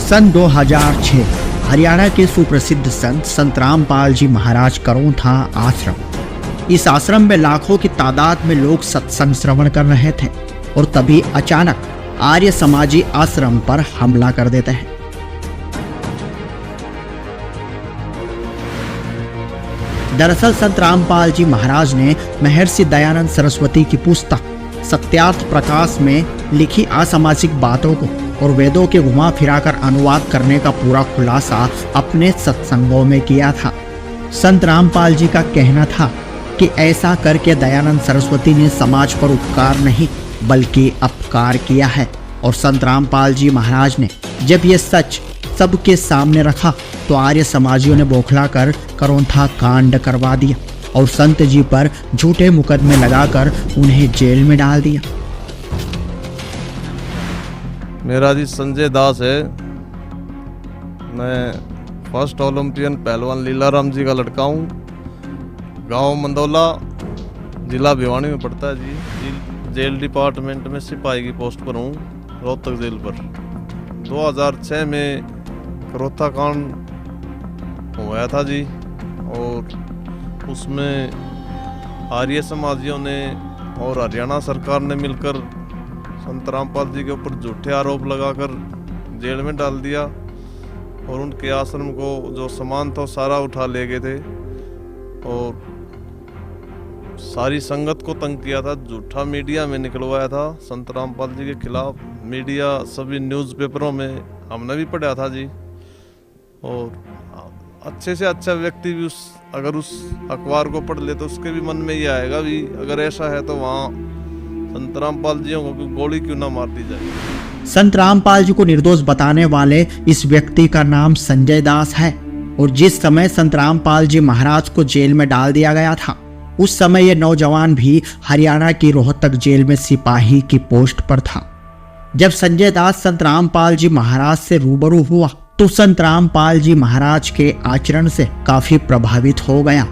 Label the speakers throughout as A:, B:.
A: सन 2006 हरियाणा के सुप्रसिद्ध संत रामपाल जी महाराज करोंथा आश्रम। इस आश्रम में लाखों की तादाद में लोग सत्संग श्रवण कर रहे थे और तभी अचानक आर्य समाजी आश्रम पर हमला कर देते हैं। दरअसल संत रामपाल जी महाराज ने महर्षि दयानंद सरस्वती की पुस्तक सत्यार्थ प्रकाश में लिखी असामाजिक बातों को और वेदों के घुमा फिराकर अनुवाद करने का पूरा खुलासा अपने सत्संगों में किया था। संत रामपाल जी का कहना था कि ऐसा करके दयानंद सरस्वती ने समाज पर उपकार नहीं बल्कि अपकार किया है। और संत रामपाल जी महाराज ने जब ये सच सबके सामने रखा तो आर्य समाजियों ने बौखला कर करोंथा कांड करवा दिया और संत जी पर झूठे मुकदमे लगाकर उन्हें जेल में डाल दिया।
B: मेरा जी संजय दास है। मैं फर्स्ट ओलंपियन पहलवान लीलाराम जी का लड़का हूँ। गांव मंदौला, जिला भिवानी में पड़ता है जी। जेल डिपार्टमेंट में सिपाही की पोस्ट पर हूँ, रोहतक जेल पर। 2006 में करोंथा कांड हुआ था जी, और उसमें आर्य समाजियों ने और हरियाणा सरकार ने मिलकर संत रामपाल जी के ऊपर झूठे आरोप लगाकर जेल में डाल दिया और उनके आश्रम को जो सामान था सारा उठा ले गए थे और सारी संगत को तंग किया था। झूठा मीडिया में निकलवाया था संत रामपाल जी के खिलाफ। मीडिया सभी न्यूज़पेपरों में हमने भी पढ़ा था जी। और अच्छे से अच्छा व्यक्ति भी अगर उस अखबार को पढ़ ले तो उसके भी मन में ये आएगा भी अगर ऐसा है तो वहाँ संत रामपाल जी को गोली क्यों ना मार दी जाए।
A: संत रामपाल जी को निर्दोष बताने वाले इस व्यक्ति का नाम संजय दास है और जिस समय संत रामपाल जी महाराज को जेल में डाल दिया गया था उस समय ये नौजवान भी हरियाणा की रोहतक जेल में सिपाही की पोस्ट पर था। जब संजय दास संत रामपाल जी महाराज से रूबरू हुआ तो संत रामपाल जी महाराज के आचरण से काफी प्रभावित हो गया।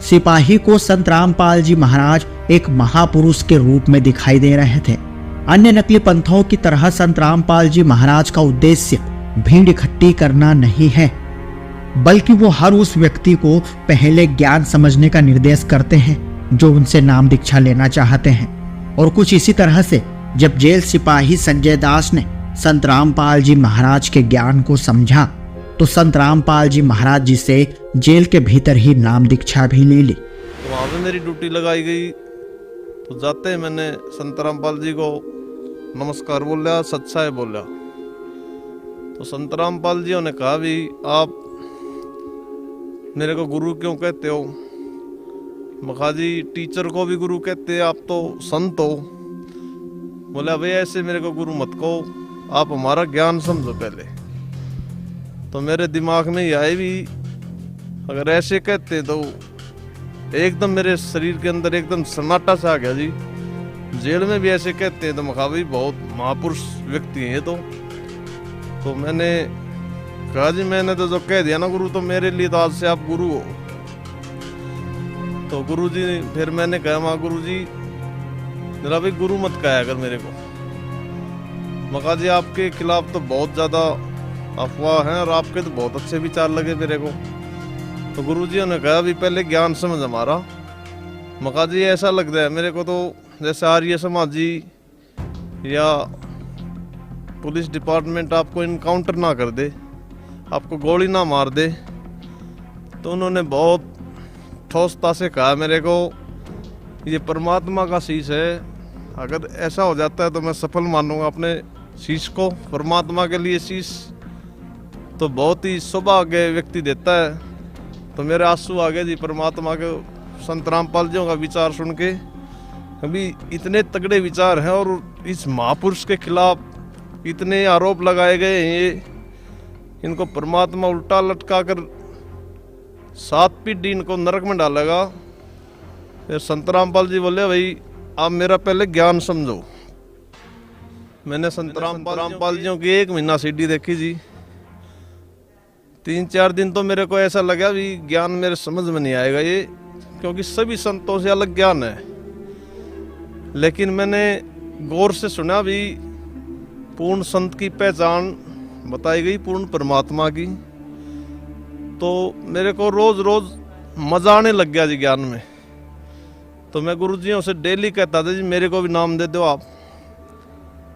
A: सिपाही को संत रामपाल जी महाराज एक महापुरुष के रूप में दिखाई दे रहे थे। अन्य नकली पंथों की तरह संत रामपाल जी महाराज का उद्देश्य भीड़ इकट्ठी करना नहीं है बल्कि वो हर उस व्यक्ति को पहले ज्ञान समझने का निर्देश करते हैं जो उनसे नाम दीक्षा लेना चाहते हैं। और कुछ इसी तरह से जब जेल सिपाही संजय दास ने संत रामपाल जी महाराज के ज्ञान को समझा तो संत रामपाल जी महाराज जी से जेल के भीतर ही नाम दीक्षा भी ले ली।
B: तो वहाँ पे मेरी ड्यूटी लगाई गई तो जाते ही मैंने संत रामपाल जी को नमस्कार बोला, सच्चाई बोला। तो संत रामपाल जी ने कहा भी आप मेरे को गुरु क्यों कहते हो? मखा जी टीचर को भी गुरु कहते हैं, आप तो संत हो। बोला भाई ऐसे मेरे को गुरु मत कहो, आप हमारा ज्ञान समझो पहले। तो मेरे दिमाग में ये आए भी अगर ऐसे कहते तो एकदम मेरे शरीर के अंदर एकदम सन्नाटा सा आ गया जी। जेल में भी ऐसे कहते हैं तो मखा भाई बहुत महापुरुष व्यक्ति हैं तो मैंने कहा जी मैंने तो जो कह दिया ना गुरु, तो मेरे लिए तो आज से आप गुरु हो। तो गुरु जी फिर मैंने कहा माँ गुरु जी मेरा भाई गुरु मत कहा अगर मेरे को। मका जी आपके खिलाफ तो बहुत ज़्यादा अफवाह हैं और आपके तो बहुत अच्छे विचार लगे मेरे को। तो गुरुजी ने कहा भी पहले ज्ञान समझ हमारा। मका जी ऐसा लग रहा है मेरे को तो जैसे आर्य समाजी या पुलिस डिपार्टमेंट आपको इनकाउंटर ना कर दे, आपको गोली ना मार दे। तो उन्होंने बहुत ठोसता से कहा मेरे को ये परमात्मा का शीश है, अगर ऐसा हो जाता है तो मैं सफल मानूंगा अपने शीश को। परमात्मा के लिए शीश तो बहुत ही सौभाग्य व्यक्ति देता है। तो मेरे आंसू आ गए जी परमात्मा के संत रामपाल जी का विचार सुन के। अभी इतने तगड़े विचार हैं और इस महापुरुष के खिलाफ इतने आरोप लगाए गए हैं, ये इनको परमात्मा उल्टा लटका कर 7 पीढ़ी इनको नरक में डालेगा। फिर संत रामपाल जी बोले भाई आप मेरा पहले ज्ञान समझो। मैंने संत रामपाल जी की 1 महीना सीडी देखी जी। 3-4 दिन तो मेरे को ऐसा लगा भी ज्ञान मेरे समझ में नहीं आएगा ये, क्योंकि सभी संतों से अलग ज्ञान है। लेकिन मैंने गौर से सुना भी पूर्ण संत की पहचान बताई गई पूर्ण परमात्मा की, तो मेरे को रोज रोज मजा आने लग गया जी ज्ञान में। तो मैं गुरुजियों से डेली कहता था जी मेरे को भी नाम दे दो आप।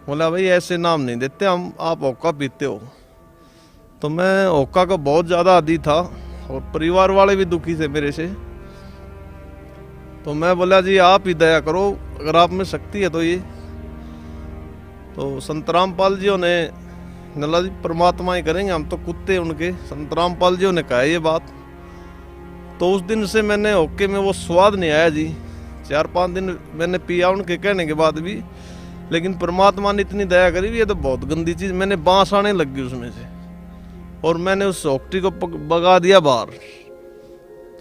B: बोला भाई ऐसे नाम नहीं देते हम, आप होक्का पीते हो। तो मैं होक्का का बहुत ज़्यादा आदी था और परिवार वाले भी दुखी थे मेरे से। तो मैं बोला जी आप ही दया करो, अगर आप में शक्ति है तो ये। तो संत रामपाल जी ने नला जी परमात्मा ही करेंगे, हम तो कुत्ते उनके। संत रामपाल जी ने कहा ये बात। तो उस दिन से मैंने होक्के में वो स्वाद नहीं आया जी। 4-5 दिन मैंने पिया उनके कहने के बाद भी, लेकिन परमात्मा ने इतनी दया करी भी ये तो बहुत गंदी चीज़, मैंने बांस आने लग गई उसमें से और मैंने उस होक्टी को भगा दिया बाहर।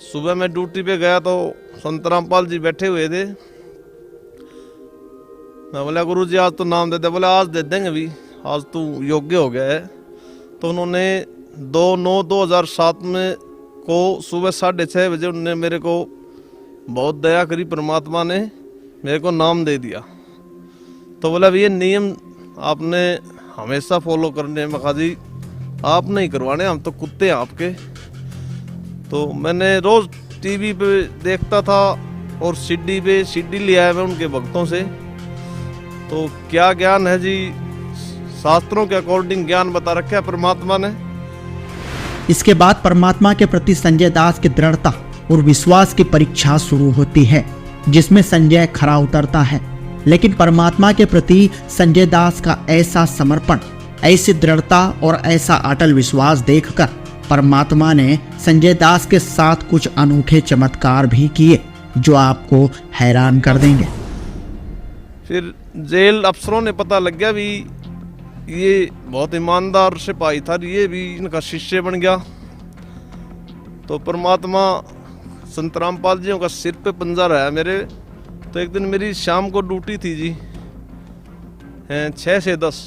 B: सुबह मैं ड्यूटी पे गया तो संत रामपाल जी बैठे हुए थे। मैं बोला गुरु जी आज तो नाम दे दे। बोला आज दे देंगे भी, आज तू योग्य हो गया है। तो उन्होंने 2/9/2007 में को सुबह 6:30 बजे उन्होंने मेरे को बहुत दया करी, परमात्मा ने मेरे को नाम दे दिया। तो बोला ये नियम आपने हमेशा फॉलो करने। मैं कहा जी आप नहीं करवाने, हम तो कुत्ते हैं आपके। तो मैंने रोज़ टीवी पे देखता था और सीडी लिया है मैं उनके भक्तों से। तो क्या ज्ञान है जी, शास्त्रों के अकॉर्डिंग ज्ञान बता रखा है परमात्मा ने।
A: इसके बाद परमात्मा के प्रति संजय दास की दृढ़ता और विश्वास की परीक्षा शुरू होती है, जिसमें संजय खरा उतरता है। लेकिन परमात्मा के प्रति संजय दास का ऐसा समर्पण, ऐसी दृढ़ता और ऐसा अटल विश्वास देखकर परमात्मा ने संजय दास के साथ कुछ अनूठे चमत्कार भी किए जो आपको हैरान कर देंगे।
B: फिर जेल अफसरों ने पता लग गया भी ये बहुत ईमानदार सिपाही था, ये भी इनका शिष्य बन गया। तो परमात्मा संत रामपाल जी का सिर पे पंजा रहा है मेरे। तो एक दिन मेरी शाम को ड्यूटी थी जी 6 से 10।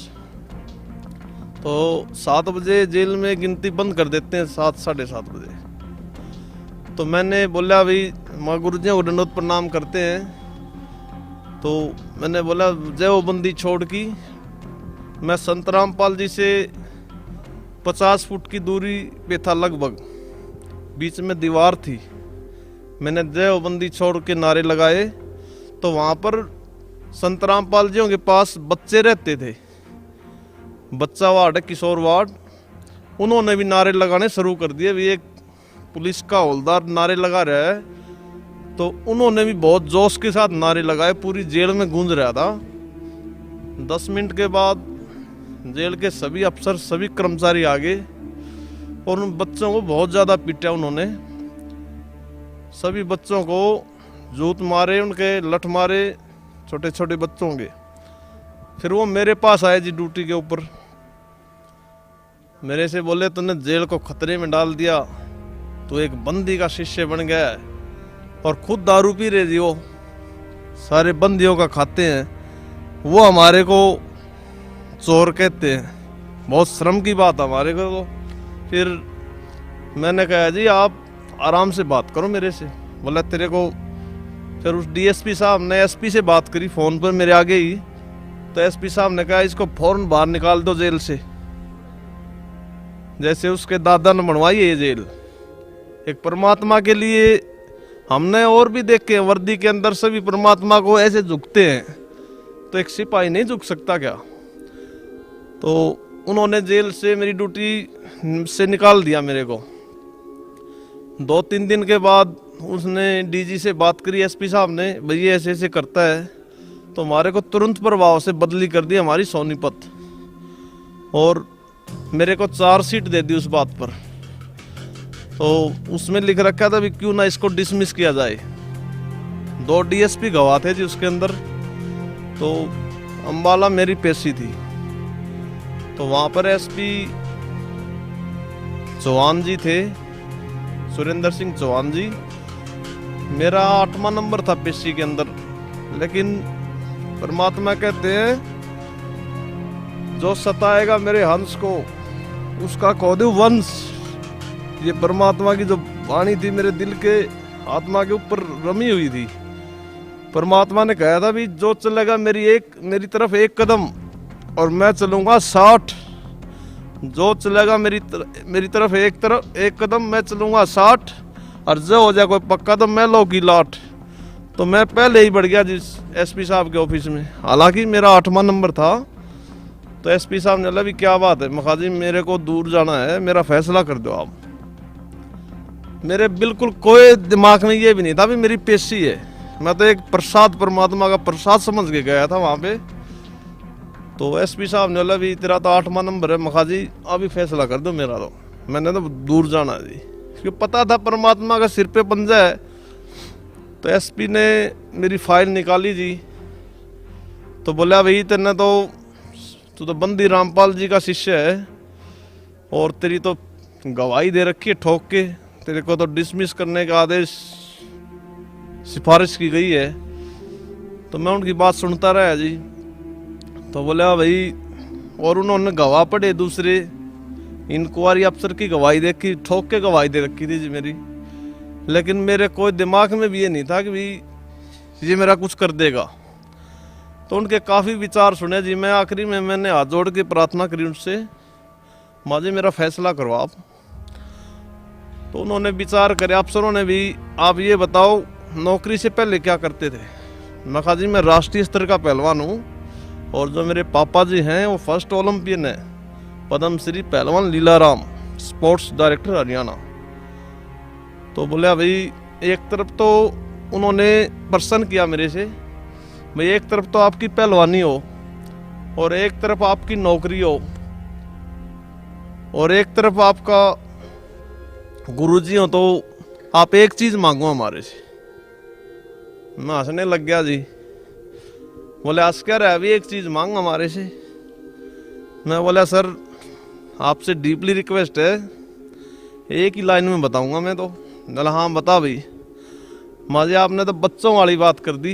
B: तो 7 बजे जेल में गिनती बंद कर देते हैं, 7 साढ़े 7 बजे। तो मैंने बोला भाई माँ गुरु जी को दंडोत प्रणाम करते हैं। तो मैंने बोला जय वो बंदी छोड़ की। मैं संत रामपाल जी से 50 फुट की दूरी पे था लगभग, बीच में दीवार थी। मैंने जय वो बंदी छोड़ के नारे लगाए। तो वहाँ पर संत रामपाल जी के पास बच्चे रहते थे, बच्चा वार्ड है, किशोर वार्ड। उन्होंने भी नारे लगाने शुरू कर दिए। भी एक पुलिस का हवलदार नारे लगा रहा है, तो उन्होंने भी बहुत जोश के साथ नारे लगाए, पूरी जेल में गूंज रहा था। 10 मिनट के बाद जेल के सभी अफसर, सभी कर्मचारी आ गए और उन बच्चों को बहुत ज़्यादा पीटा उन्होंने। सभी बच्चों को जूत मारे, उनके लठ मारे, छोटे छोटे बच्चों के। फिर वो मेरे पास आए जी ड्यूटी के ऊपर। मेरे से बोले तूने जेल को खतरे में डाल दिया, तू एक बंदी का शिष्य बन गया है और खुद दारू पी रहे जी। वो सारे बंदियों का खाते हैं, वो हमारे को चोर कहते हैं। बहुत शर्म की बात हमारे को। फिर मैंने कहा जी आप आराम से बात करो मेरे से। बोला तेरे को। फिर उस डीएसपी साहब ने एसपी से बात करी फ़ोन पर मेरे आगे ही। तो एसपी साहब ने कहा इसको फौरन बाहर निकाल दो जेल से, जैसे उसके दादा ने बनवाई है ये जेल। एक परमात्मा के लिए हमने और भी देखे हैं, वर्दी के अंदर सभी परमात्मा को ऐसे झुकते हैं, तो एक सिपाही नहीं झुक सकता क्या? तो उन्होंने जेल से मेरी ड्यूटी से निकाल दिया मेरे को। 2-3 दिन के बाद उसने डीजी से बात करी, एसपी साहब ने, भैया ऐसे ऐसे करता है। तो हमारे को तुरंत प्रभाव से बदली कर दी हमारी सोनीपत, और मेरे को 4 सीट दे दी उस बात पर। तो उसमें लिख रखा था भी क्यों ना इसको डिसमिस किया जाए। 2 डीएसपी गवाह थे जी उसके अंदर। तो अम्बाला मेरी पेशी थी। तो वहाँ पर एसपी चौहान जी थे, सुरेंद्र सिंह चौहान जी। मेरा 8वां नंबर था पेशी के अंदर। लेकिन परमात्मा कहते हैं जो सताएगा मेरे हंस को उसका खो दूं वंश। ये परमात्मा की जो वाणी थी मेरे दिल के आत्मा के ऊपर रमी हुई थी। परमात्मा ने कहा था भी जो चलेगा मेरी तरफ 1 कदम और मैं चलूंगा 60। जो चलेगा मेरी तरफ एक कदम मैं चलूंगा 60, और जो हो जाए कोई पक्का तो मैं लो की लाट। तो मैं पहले ही बढ़ गया जिस एसपी साहब के ऑफिस में, हालांकि मेरा 8वां नंबर था। तो एसपी साहब ने बोला भी क्या बात है मखा जी, मेरे को दूर जाना है, मेरा फैसला कर दो आप। मेरे बिल्कुल कोई दिमाग में ये भी नहीं था भी मेरी पेशी है, मैं तो एक प्रसाद, परमात्मा का प्रसाद समझ के गया था वहाँ पे। तो एसपी साहब ने बोला भी तेरा तो 8वां नंबर है मखा जी, अभी फैसला कर दो मेरा। तो मैंने तो दूर जाना है जी, क्योंकि पता था परमात्मा का सिर पे पंजा है। तो एसपी ने मेरी फाइल निकाली जी, तो बोला भाई तेने तो तू तो बंदी रामपाल जी का शिष्य है और तेरी तो गवाही दे रखी है ठोक के, तेरे को तो डिसमिस करने का आदेश सिफारिश की गई है। तो मैं उनकी बात सुनता रहा जी। तो बोला भाई, और उन्होंने गवाह पढ़े दूसरे, इंक्वायरी अफसर की गवाही देखी, ठोक के गवाही दे रखी थी जी मेरी। लेकिन मेरे कोई दिमाग में भी ये नहीं था कि भाई ये मेरा कुछ कर देगा। तो उनके काफ़ी विचार सुने जी। मैं आखिरी में मैंने हाथ जोड़ के प्रार्थना करी उनसे, माँ जी मेरा फैसला करो आप। तो उन्होंने विचार करे, अफसरों ने भी, आप ये बताओ नौकरी से पहले क्या करते थे। मैं कहा जी मैं राष्ट्रीय स्तर का पहलवान हूँ, और जो मेरे पापा जी हैं वो फर्स्ट ओलंपियन है, पद्मश्री पहलवान लीलाराम, स्पोर्ट्स डायरेक्टर हरियाणा। तो बोले भाई, एक तरफ तो उन्होंने प्रश्न किया मेरे से, भाई एक तरफ तो आपकी पहलवानी हो और एक तरफ आपकी नौकरी हो और एक तरफ आपका गुरुजी हो, तो आप एक चीज मांगो हमारे से। मैं हंसने लग गया जी। बोले आज क्या रहा, अभी एक चीज मांग हमारे से। मैं बोला सर आपसे डीपली रिक्वेस्ट है, एक ही लाइन में बताऊंगा मैं तो। बोला हाँ बता भाई। माँ जी आपने तो बच्चों वाली बात कर दी।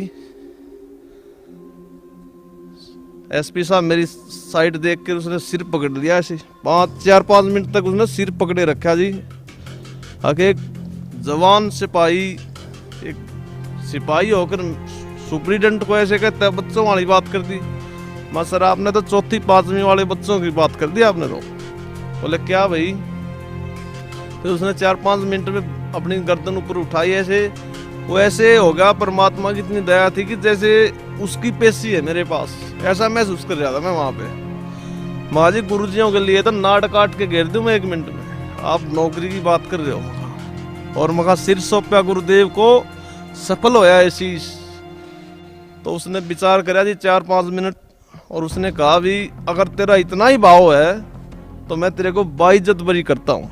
B: एसपी साहब मेरी साइड देख कर उसने सिर पकड़ लिया ऐसे, 4-5 मिनट तक उसने सिर पकड़े रखा जी। एक जवान सिपाही, एक सिपाही होकर सुप्रीडेंट को ऐसे कहता है बच्चों वाली बात कर दी। मैं सर आपने तो 4वीं-5वीं वाले बच्चों की बात कर दी आपने तो। बोले क्या भाई। फिर उसने 4-5 मिनट में अपनी गर्दन ऊपर उठाई ऐसे, वो ऐसे हो गया परमात्मा की इतनी दया थी कि जैसे उसकी पेशी है मेरे पास, ऐसा महसूस कर रहा था मैं वहाँ पे। माँ जी गुरुजियों के लिए तो नाट काट के घेर दूं मैं 1 मिनट में, आप नौकरी की बात कर रहे हो। और मगा सिर सौंपया गुरुदेव को, सफल होया ये चीज। तो उसने विचार करा जी 4-5 मिनट, और उसने कहा भी अगर तेरा इतना ही भाव है तो मैं तेरे को बाइज्जत बरी करता हूँ।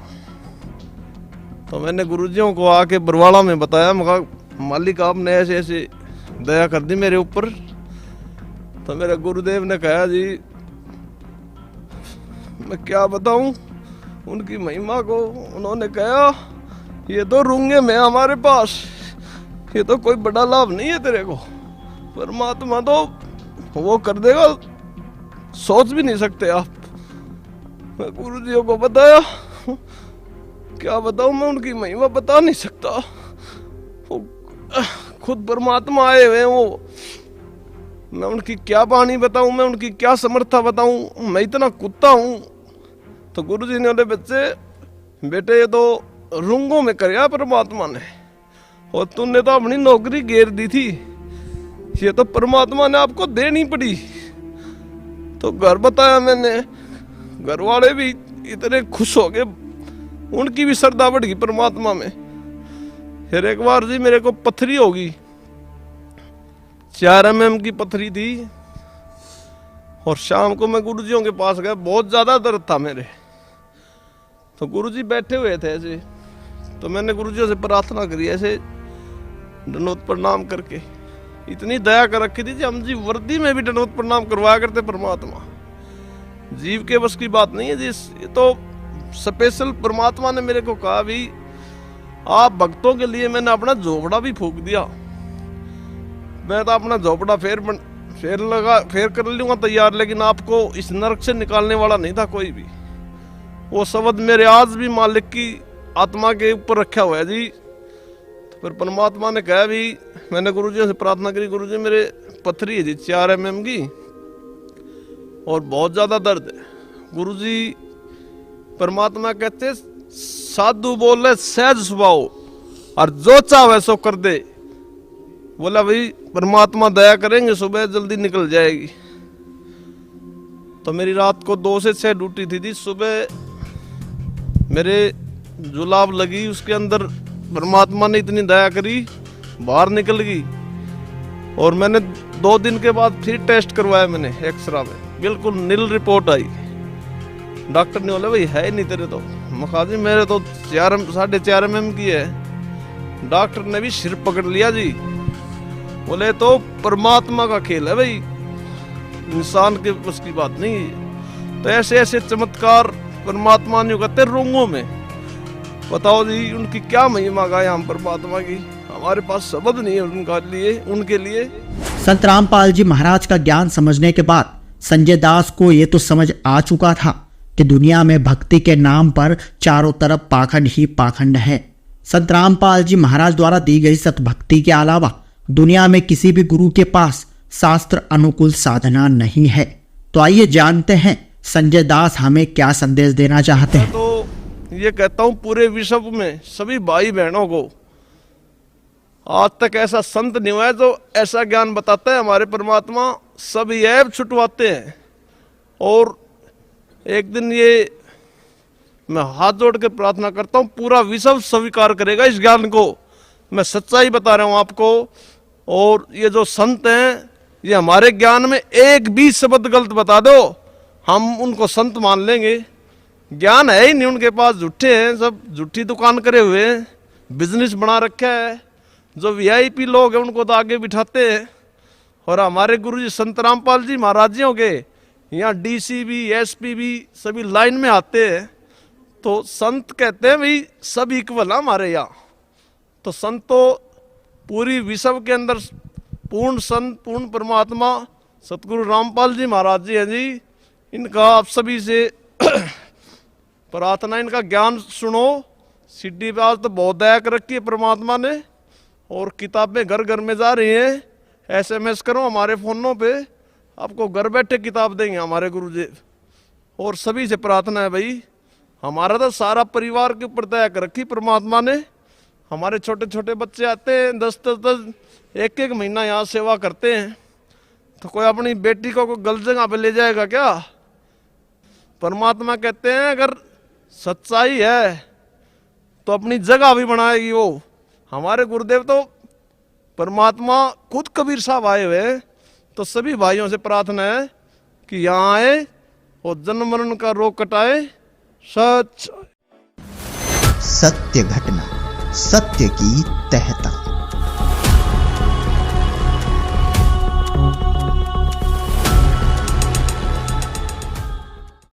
B: तो मैंने गुरुजियों को आके बरवाड़ा में बताया, मगा मालिक आपने ऐसे ऐसे दया कर दी मेरे ऊपर। तो मेरे गुरुदेव ने कहा जी मैं क्या बताऊं उनकी महिमा को। उन्होंने कहा ये तो रूंगे में हमारे पास, ये तो कोई बड़ा लाभ नहीं है तेरे को, परमात्मा तो वो कर देगा, सोच भी नहीं सकते आप। मैं गुरुजियों को बताया, क्या बताऊं मैं उनकी महिमा बता नहीं सकता, वो खुद परमात्मा आए हुए हैं वो। मैं उनकी क्या बाणी बताऊं, मैं उनकी क्या समर्था बताऊं, मैं इतना कुत्ता हूं। तो गुरुजी ने बोले बच्चे बेटे ये तो रूंगों में करया परमात्मा ने, और तुमने तो अपनी नौकरी घेर दी थी, ये तो परमात्मा ने आपको देनी पड़ी। तो घर बताया मैंने, घर वाले भी इतने खुश हो गए, उनकी भी श्रद्धा बढ़ गई परमात्मा में। फिर एक बार जी मेरे को पथरी होगी, 4 mm की पथरी थी, और शाम को मैं गुरुजियों के पास गया, बहुत ज्यादा दर्द था मेरे। तो गुरुजी बैठे हुए थे ऐसे, तो मैंने गुरुजियों से प्रार्थना करी ऐसे दंडवत प्रणाम करके। इतनी दया कर रखी थी, हम जी वर्दी में भी दंडवत प्रणाम करवाया करते परमात्मा। जीव के बस की बात नहीं है जी, ये तो स्पेशल परमात्मा ने मेरे को कहा भी आप भक्तों के लिए मैंने अपना झोपड़ा भी फूंक दिया। मैं तो अपना झोपड़ा फेर कर लूंगा तैयार, लेकिन आपको इस नरक से निकालने वाला नहीं था कोई भी। वो शब्द मेरे आज भी मालिक की आत्मा के ऊपर रखा हुआ है जी। तो फिर परमात्मा ने कहा भी, मैंने गुरुजी से प्रार्थना करी, गुरुजी मेरे पथरी है जी 4 mm की और बहुत ज्यादा दर्द है। गुरुजी परमात्मा कहते साधु बोले सहज स्वभाव और जो चाहे सो कर दे। बोला भाई परमात्मा दया करेंगे, सुबह जल्दी निकल जाएगी। तो मेरी रात को 2 से 6 ड्यूटी थी। सुबह मेरे जुलाब लगी, उसके अंदर परमात्मा ने इतनी दया करी, बाहर निकल गई। और मैंने 2 दिन के बाद फिर टेस्ट करवाया मैंने एक्सरा में, बिल्कुल नील रिपोर्ट आई। डॉक्टर ने बोला भाई है नहीं तेरे तो। मखा जी मेरे तो 4.5 mm की है। डॉक्टर ने भी सिर पकड़ लिया जी, बोले तो परमात्मा का खेल है भाई, इंसान के बस की बात नहीं है। तो ऐसे ऐसे चमत्कार परमात्मा ने करते रोंगों में। बताओ जी उनकी क्या महिमा गाए हम परमात्मा की, हमारे पास शब्द नहीं है उनके लिए।
A: संत रामपाल जी महाराज का ज्ञान समझने के बाद संजय दास को ये तो समझ आ चुका था कि दुनिया में भक्ति के नाम पर चारों तरफ पाखंड ही पाखंड है। संत रामपाल जी महाराज द्वारा दी गई सतभक्ति के अलावा दुनिया में किसी भी गुरु के पास शास्त्र अनुकूल साधना नहीं है। तो आइए जानते हैं संजय दास हमें क्या संदेश देना चाहते हैं।
B: तो ये कहता हूँ पूरे विश्व में सभी भाई बहनों को, आज तक ऐसा संत नहीं हुआ है जो ऐसा ज्ञान बताता है। हमारे परमात्मा सभी ऐब छुटवाते हैं। और एक दिन ये मैं हाथ जोड़ के प्रार्थना करता हूँ, पूरा विश्व स्वीकार करेगा इस ज्ञान को। मैं सच्चाई बता रहा हूँ आपको। और ये जो संत हैं, ये हमारे ज्ञान में एक भी शब्द गलत बता दो, हम उनको संत मान लेंगे। ज्ञान है ही नहीं उनके पास, झूठे हैं, सब झूठी दुकान करे हुए हैं, बिजनेस बना रखा है। जो वीआईपी लोग हैं उनको तो आगे बिठाते हैं। और हमारे गुरुजी संत रामपाल जी महाराज जी के यहाँ डीसी भी, एसपी भी सभी लाइन में आते हैं। तो संत कहते हैं भाई सब इक्वल है हमारे यहाँ। तो संत तो पूरी विश्व के अंदर पूर्ण संत, पूर्ण परमात्मा सतगुरु रामपाल जी महाराज जी हैं जी। इनका आप सभी से प्रार्थना, इनका ज्ञान सुनो। सीडी पे आज तो बहुत दया कर रखी है परमात्मा ने, और किताबें घर घर में जा रही हैं। SMS करो हमारे फ़ोनों पे, आपको घर बैठे किताब देंगे हमारे गुरुजी। और सभी से प्रार्थना है भाई, हमारा तो सारा परिवार के ऊपर दया कर रखी परमात्मा ने। हमारे छोटे छोटे बच्चे आते हैं, 10 एक महीना यहाँ सेवा करते हैं। तो कोई अपनी बेटी को कोई गलत जगह पे ले जाएगा क्या? परमात्मा कहते हैं अगर सच्चाई है तो अपनी जगह भी बनाएगी वो। हमारे गुरुदेव तो परमात्मा खुद कबीर साहब आए हुए हैं। तो सभी भाइयों से प्रार्थना है कि यहाँ आए और जन्म मरण का रोग कटाए। सत्य
C: घटना, सत्य की तहता।